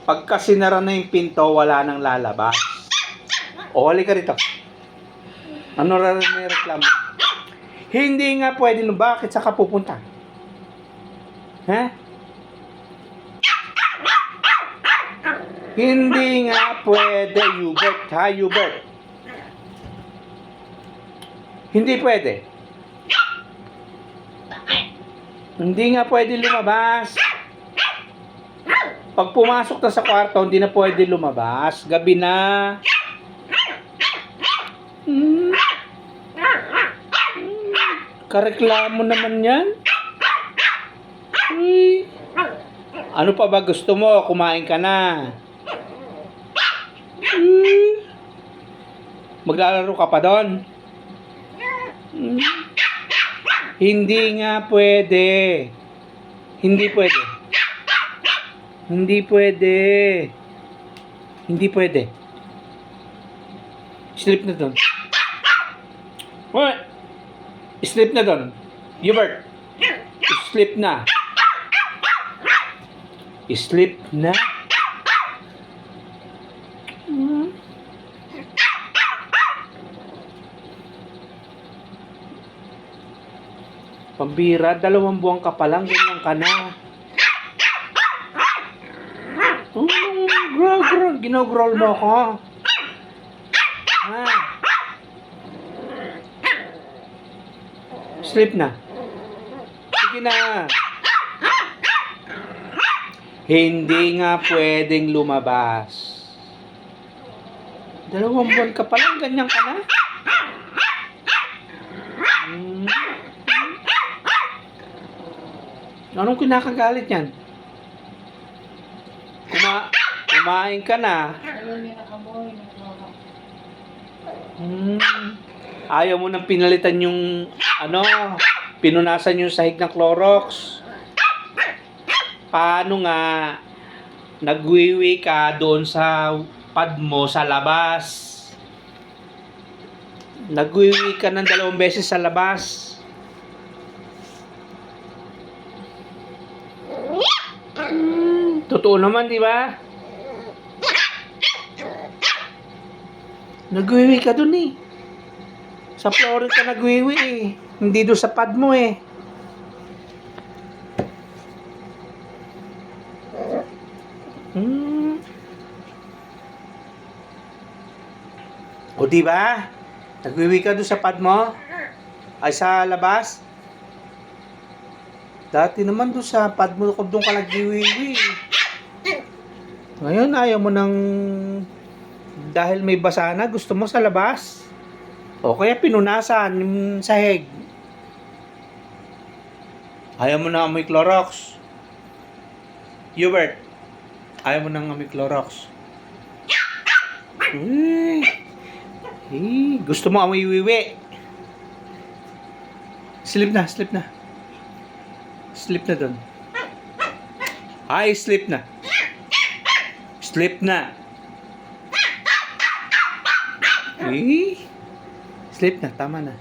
Pagka sinara na yung pinto, wala nang lalabas. O, halika rito. Ano may reklamo? Hindi nga pwede, no? Bakit sa ka pupunta? Ha? Hindi nga pwede, Hubert. Ha, Hubert? Hindi pwede. Hindi nga pwede lumabas. Pag pumasok na sa kwarto, hindi na pwede lumabas. Gabi na. Kareklamo naman yan. Uy. Ano pa ba gusto mo? Kumain ka na. Maglalaro ka pa doon? Hindi nga pwede. Hindi pwede. Hindi pwede. Hindi pwede. Sleep na doon. What? Sleep na doon. Hubert. Sleep na. Sleep na. Pambira, 2 buwan ka pa lang, ganyan ka na. Ginogroll mo ako. Ha? Sleep na. Sige na. Hindi nga pwedeng lumabas. 2 buwan ka pa lang, ganyan ka na. Anong kinakagalit yan? Kumain ka na. Ayaw mo nang pinalitan yung pinunasan yung sahig ng Clorox. Paano nga nagwiwi ka doon sa pad mo sa labas? Nagwiwi ka ng 2 beses sa labas. Totoo naman, di ba? Nagwiwi ka dun eh. Sa flooring ka nagwiwi eh. Hindi doon sa pad mo eh. O di ba? Nagwiwi ka doon sa pad mo? Ay sa labas? Dati naman doon sa pad mo doon ka nagwiwi. Ngayon ayaw mo nang dahil may basa na, gusto mo sa labas. O kaya pinunasan yung sahig. Ayaw mo na amoy Clorox. Hubert, ayaw mo nang amoy Clorox. Gusto mo amoy wiwi. Sleep na, sleep na. Sleep na doon. Ay, sleep na. Sleep na. Sleep na, tama na.